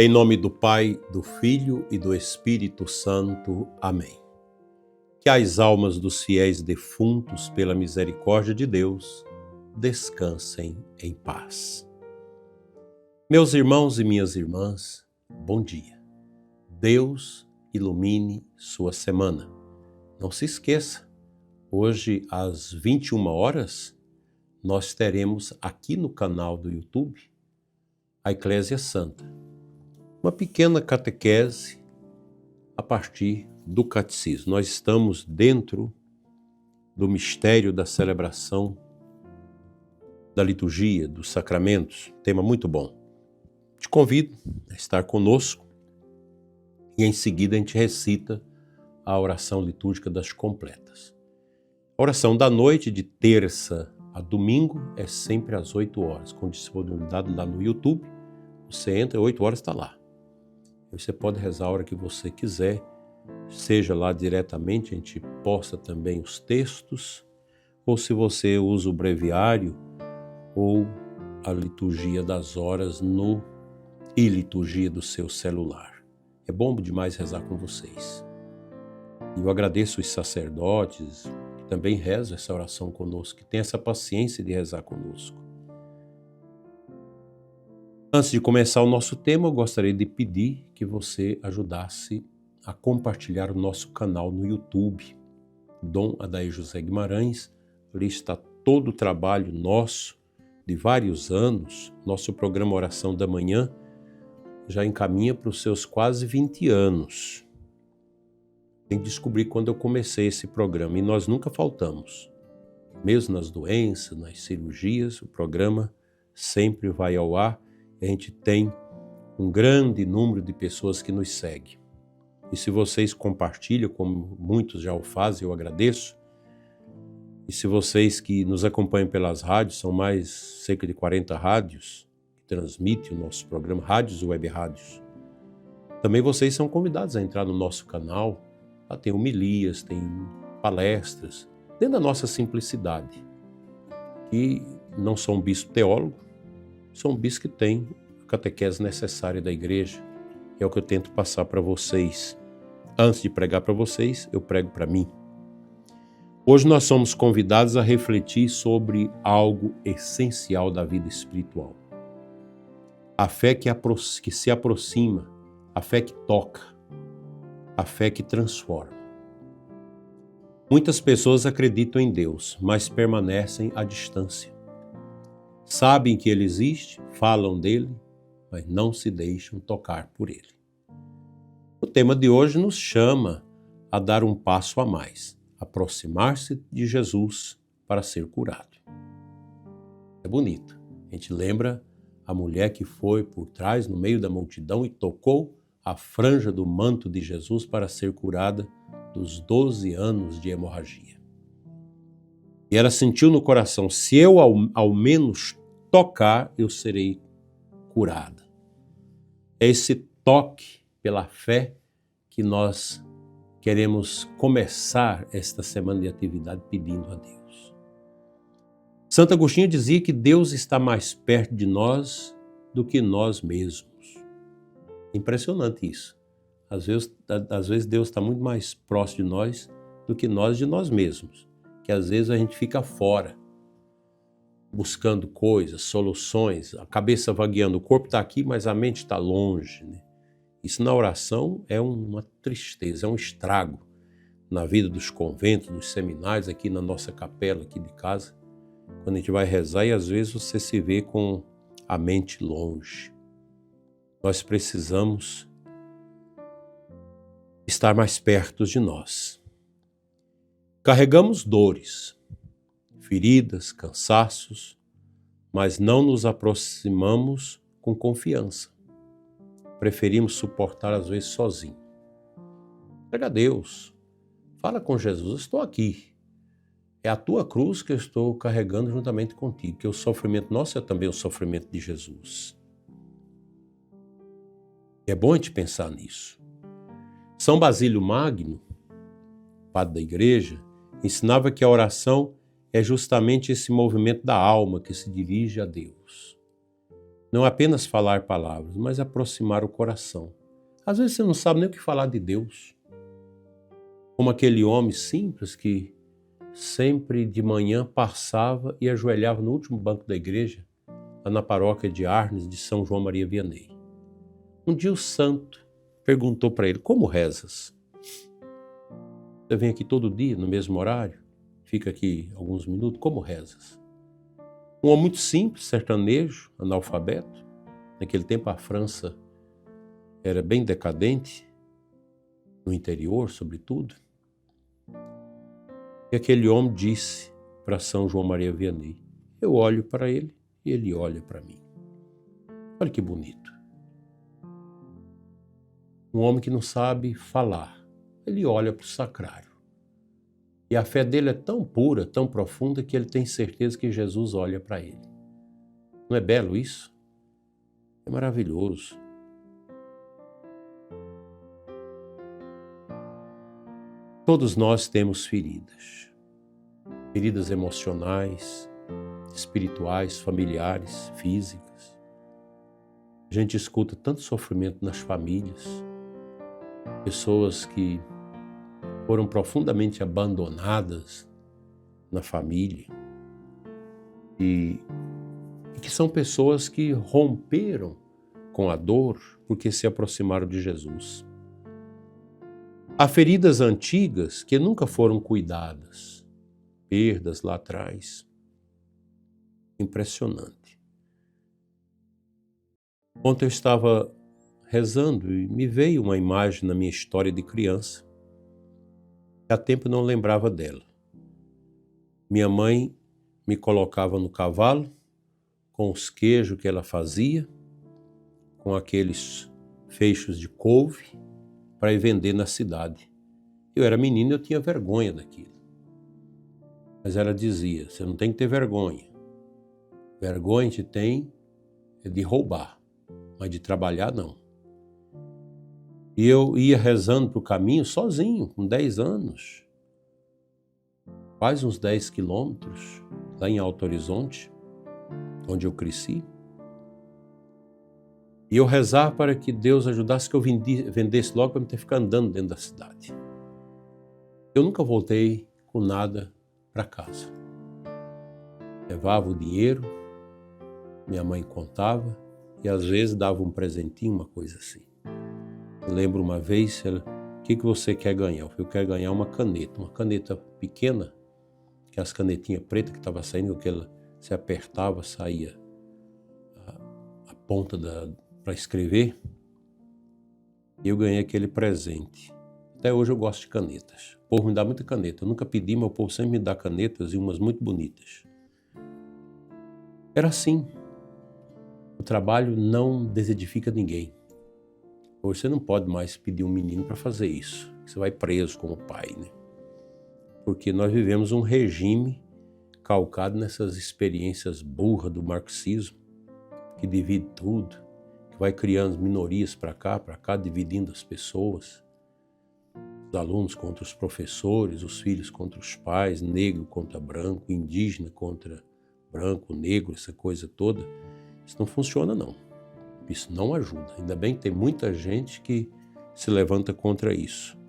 Em nome do Pai, do Filho e do Espírito Santo. Amém. Que as almas dos fiéis defuntos, pela misericórdia de Deus, descansem em paz. Meus irmãos e minhas irmãs, bom dia. Deus ilumine sua semana. Não se esqueça, hoje às 21 horas, nós teremos aqui no canal do YouTube a Eclésia Santa. Uma pequena catequese a partir do catecismo. Nós estamos dentro do mistério da celebração da liturgia, dos sacramentos. Tema muito bom. Te convido a estar conosco e em seguida a gente recita a oração litúrgica das completas. A oração da noite de terça a domingo é sempre às 8 horas, com disponibilidade lá no YouTube. Você entra, 8 horas está lá. Você pode rezar a hora que você quiser, seja lá diretamente, a gente posta também os textos, ou se você usa o breviário ou a liturgia das horas e liturgia do seu celular. É bom demais rezar com vocês. E eu agradeço os sacerdotes que também rezam essa oração conosco, que têm essa paciência de rezar conosco. Antes de começar o nosso tema, eu gostaria de pedir que você ajudasse a compartilhar o nosso canal no YouTube, Dom Adair José Guimarães. Ali está todo o trabalho nosso de vários anos. Nosso programa Oração da Manhã já encaminha para os seus quase 20 anos. Tem que descobrir quando eu comecei esse programa e nós nunca faltamos. Mesmo nas doenças, nas cirurgias, o programa sempre vai ao ar. A gente tem um grande número de pessoas que nos seguem. E se vocês compartilham, como muitos já o fazem, eu agradeço. E se vocês que nos acompanham pelas rádios, são mais cerca de 40 rádios que transmitem o nosso programa, rádios e web rádios. Também vocês são convidados a entrar no nosso canal. Lá tem homilias, tem palestras, dentro da nossa simplicidade. E não sou um bispo teólogo, sou um bispo que tem a catequese necessária da igreja. É o que eu tento passar para vocês. Antes de pregar para vocês, eu prego para mim. Hoje nós somos convidados a refletir sobre algo essencial da vida espiritual. A fé que se aproxima, a fé que toca, a fé que transforma. Muitas pessoas acreditam em Deus, mas permanecem à distância. Sabem que Ele existe, falam dele, mas não se deixam tocar por Ele. O tema de hoje nos chama a dar um passo a mais, aproximar-se de Jesus para ser curado. É bonito. A gente lembra a mulher que foi por trás, no meio da multidão, e tocou a franja do manto de Jesus para ser curada dos 12 anos de hemorragia. E ela sentiu no coração, se eu ao menos tocar, eu serei curada. É esse toque pela fé que nós queremos começar esta semana de atividade pedindo a Deus. Santo Agostinho dizia que Deus está mais perto de nós do que nós mesmos. Impressionante isso. Às vezes Deus está muito mais próximo de nós do que nós de nós mesmos. Que às vezes a gente fica fora, buscando coisas, soluções, a cabeça vagueando. O corpo está aqui, mas a mente está longe, né? Isso na oração é uma tristeza, é um estrago na vida dos conventos, dos seminários, aqui na nossa capela, aqui de casa. Quando a gente vai rezar e às vezes você se vê com a mente longe. Nós precisamos estar mais perto de nós. Carregamos dores, feridas, cansaços, mas não nos aproximamos com confiança. Preferimos suportar às vezes sozinho. Pega a Deus, fala com Jesus, eu estou aqui. É a tua cruz que eu estou carregando juntamente contigo, que o sofrimento nosso é também o sofrimento de Jesus. É bom a gente pensar nisso. São Basílio Magno, padre da igreja, ensinava que a oração é justamente esse movimento da alma que se dirige a Deus. Não apenas falar palavras, mas aproximar o coração. Às vezes você não sabe nem o que falar de Deus. Como aquele homem simples que sempre de manhã passava e ajoelhava no último banco da igreja, lá na paróquia de Arnes, de São João Maria Vianney. Um dia o santo perguntou para ele: como rezas? Você vem aqui todo dia, no mesmo horário? Fica aqui alguns minutos, como rezas? Um homem muito simples, sertanejo, analfabeto. Naquele tempo a França era bem decadente, no interior, sobretudo. E aquele homem disse para São João Maria Vianney: eu olho para ele e ele olha para mim. Olha que bonito. Um homem que não sabe falar, ele olha para o sacrário. E a fé dele é tão pura, tão profunda, que ele tem certeza que Jesus olha para ele. Não é belo isso? É maravilhoso. Todos nós temos feridas. Feridas emocionais, espirituais, familiares, físicas. A gente escuta tanto sofrimento nas famílias. Pessoas que foram profundamente abandonadas na família e que são pessoas que romperam com a dor porque se aproximaram de Jesus. Há feridas antigas que nunca foram cuidadas, perdas lá atrás. Impressionante. Ontem eu estava rezando e me veio uma imagem na minha história de criança. Há tempo eu não lembrava dela. Minha mãe me colocava no cavalo com os queijos que ela fazia, com aqueles feixes de couve para ir vender na cidade. Eu era menino e eu tinha vergonha daquilo. Mas ela dizia: você não tem que ter vergonha. Vergonha que tem é de roubar, mas de trabalhar não. E eu ia rezando para o caminho sozinho, com 10 anos, quase uns 10 quilômetros, lá em Alto Horizonte, onde eu cresci. E eu rezava para que Deus ajudasse que eu vendesse logo para não ter que ficar andando dentro da cidade. Eu nunca voltei com nada para casa. Levava o dinheiro, minha mãe contava e às vezes dava um presentinho, uma coisa assim. Eu lembro uma vez, ela: o que você quer ganhar? Eu falei: eu quero ganhar uma caneta pequena, que é as canetinhas pretas que estava saindo, que ela se apertava, saía a ponta para escrever. E eu ganhei aquele presente. Até hoje eu gosto de canetas. O povo me dá muita caneta. Eu nunca pedi, mas o povo sempre me dá canetas e umas muito bonitas. Era assim. O trabalho não desedifica ninguém. Hoje você não pode mais pedir um menino para fazer isso. Você vai preso como pai, né? Porque nós vivemos um regime calcado nessas experiências burras do marxismo, que divide tudo, que vai criando minorias para cá, dividindo as pessoas. Os alunos contra os professores, os filhos contra os pais, negro contra branco, indígena contra branco, negro, essa coisa toda. Isso não funciona, não. Isso não ajuda. Ainda bem que tem muita gente que se levanta contra isso.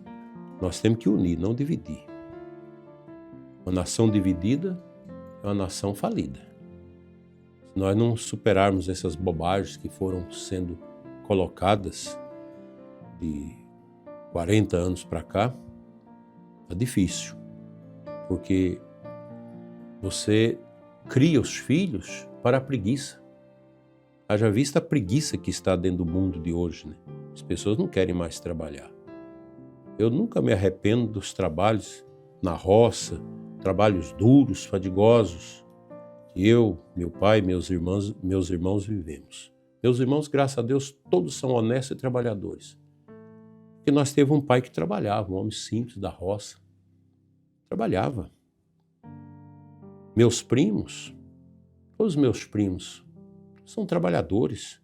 Nós temos que unir, não dividir. Uma nação dividida é uma nação falida. Se nós não superarmos essas bobagens que foram sendo colocadas de 40 anos para cá, é difícil. Porque você cria os filhos para a preguiça. Haja vista a preguiça que está dentro do mundo de hoje, né? As pessoas não querem mais trabalhar. Eu nunca me arrependo dos trabalhos na roça, trabalhos duros, fadigosos, que eu, meu pai, meus irmãos vivemos. Meus irmãos, graças a Deus, todos são honestos e trabalhadores. Porque nós teve um pai que trabalhava, um homem simples da roça. Trabalhava. Meus primos, todos os meus primos, são trabalhadores,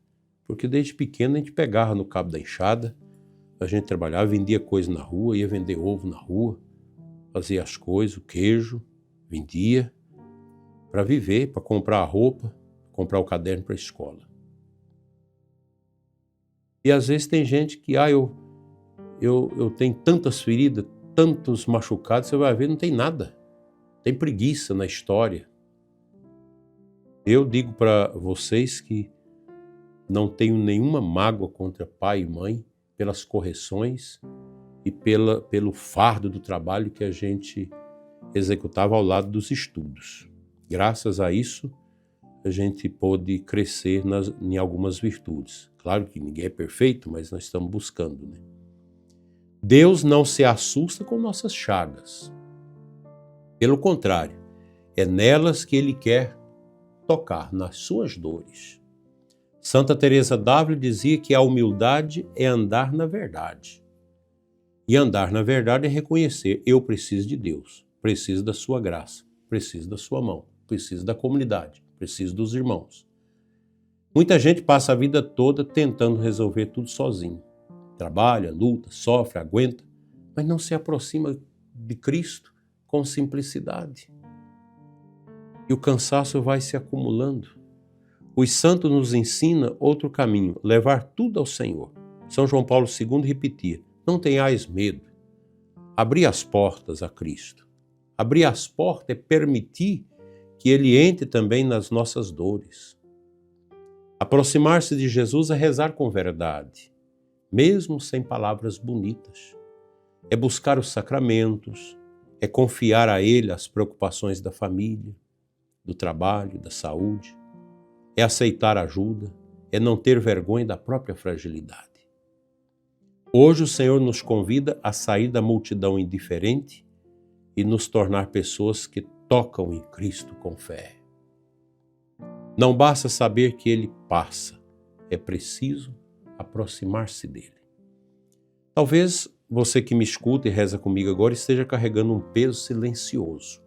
porque desde pequeno a gente pegava no cabo da enxada, a gente trabalhava, vendia coisa na rua, ia vender ovo na rua, fazia as coisas, o queijo, vendia, para viver, para comprar a roupa, comprar o caderno para a escola. E às vezes tem gente que, eu tenho tantas feridas, tantos machucados, você vai ver, não tem nada. Tem preguiça na história. Eu digo para vocês que não tenho nenhuma mágoa contra pai e mãe pelas correções e pelo fardo do trabalho que a gente executava ao lado dos estudos. Graças a isso, a gente pôde crescer em algumas virtudes. Claro que ninguém é perfeito, mas nós estamos buscando, né? Deus não se assusta com nossas chagas. Pelo contrário, é nelas que Ele quer tocar, nas suas dores. Santa Teresa d'Ávila dizia que a humildade é andar na verdade. E andar na verdade é reconhecer, eu preciso de Deus, preciso da sua graça, preciso da sua mão, preciso da comunidade, preciso dos irmãos. Muita gente passa a vida toda tentando resolver tudo sozinho. Trabalha, luta, sofre, aguenta, mas não se aproxima de Cristo com simplicidade. E o cansaço vai se acumulando. Os santos nos ensinam outro caminho, levar tudo ao Senhor. São João Paulo II repetia, não tenhais medo. Abrir as portas a Cristo. Abrir as portas é permitir que Ele entre também nas nossas dores. Aproximar-se de Jesus é rezar com verdade, mesmo sem palavras bonitas. É buscar os sacramentos, é confiar a Ele as preocupações da família, do trabalho, da saúde. É aceitar ajuda, é não ter vergonha da própria fragilidade. Hoje o Senhor nos convida a sair da multidão indiferente e nos tornar pessoas que tocam em Cristo com fé. Não basta saber que Ele passa, é preciso aproximar-se dEle. Talvez você que me escuta e reza comigo agora esteja carregando um peso silencioso.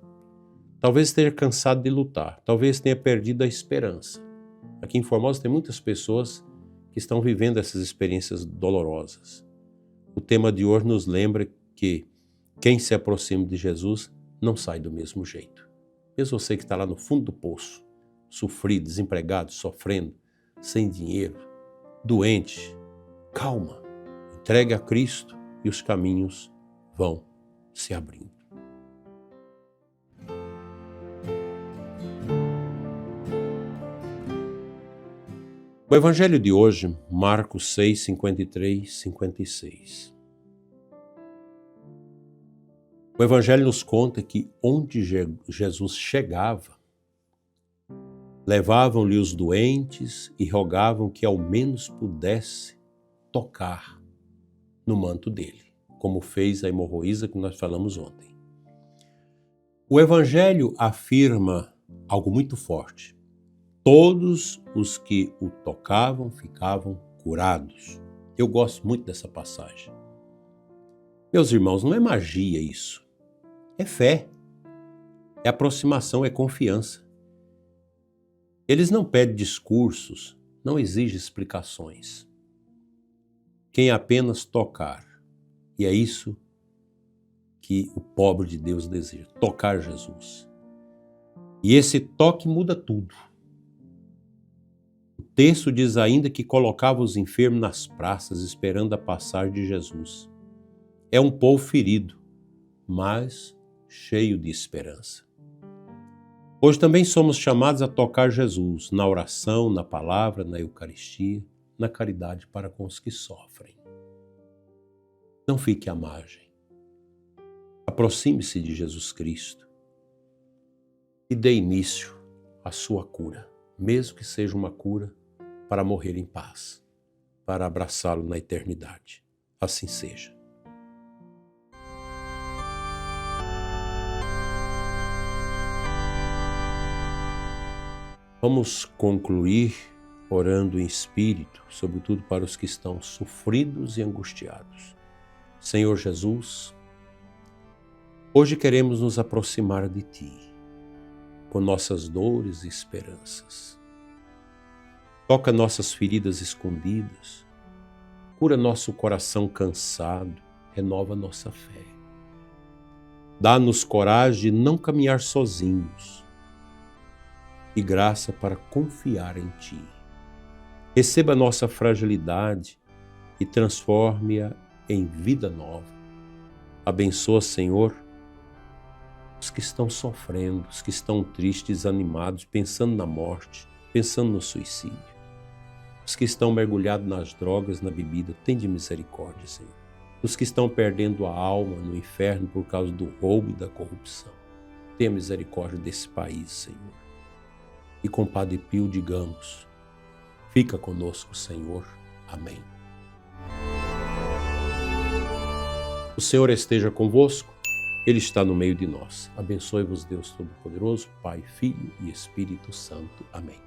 Talvez esteja cansado de lutar, talvez tenha perdido a esperança. Aqui em Formosa tem muitas pessoas que estão vivendo essas experiências dolorosas. O tema de hoje nos lembra que quem se aproxima de Jesus não sai do mesmo jeito. Mesmo você que está lá no fundo do poço, sofrido, desempregado, sofrendo, sem dinheiro, doente, calma, entregue a Cristo e os caminhos vão se abrindo. O Evangelho de hoje, Marcos 6, 53, 56. O Evangelho nos conta que onde Jesus chegava, levavam-lhe os doentes e rogavam que ao menos pudesse tocar no manto dele, como fez a hemorroísa que nós falamos ontem. O Evangelho afirma algo muito forte. Todos os que o tocavam ficavam curados. Eu gosto muito dessa passagem. Meus irmãos, não é magia isso. É fé. É aproximação, é confiança. Eles não pedem discursos, não exigem explicações. Quem apenas tocar. E é isso que o pobre de Deus deseja, tocar Jesus. E esse toque muda tudo. O texto diz ainda que colocava os enfermos nas praças esperando a passagem de Jesus. É um povo ferido, mas cheio de esperança. Hoje também somos chamados a tocar Jesus na oração, na palavra, na Eucaristia, na caridade para com os que sofrem. Não fique à margem. Aproxime-se de Jesus Cristo e dê início à sua cura, mesmo que seja uma cura para morrer em paz, para abraçá-lo na eternidade. Assim seja. Vamos concluir orando em espírito, sobretudo para os que estão sofridos e angustiados. Senhor Jesus, hoje queremos nos aproximar de Ti, com nossas dores e esperanças. Toca nossas feridas escondidas, cura nosso coração cansado, renova nossa fé. Dá-nos coragem de não caminhar sozinhos e graça para confiar em Ti. Receba nossa fragilidade e transforme-a em vida nova. Abençoa, Senhor, os que estão sofrendo, os que estão tristes, desanimados, pensando na morte, pensando no suicídio. Os que estão mergulhados nas drogas, na bebida, tende misericórdia, Senhor. Os que estão perdendo a alma no inferno por causa do roubo e da corrupção, tenha misericórdia desse país, Senhor. E com Padre Pio digamos, fica conosco, Senhor. Amém. O Senhor esteja convosco, Ele está no meio de nós. Abençoe-vos Deus Todo-Poderoso, Pai, Filho e Espírito Santo. Amém.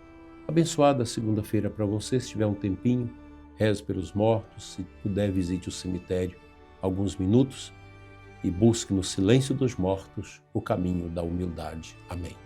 Abençoada segunda-feira para você. Se tiver um tempinho, reze pelos mortos. Se puder, visite o cemitério alguns minutos e busque no silêncio dos mortos o caminho da humildade. Amém.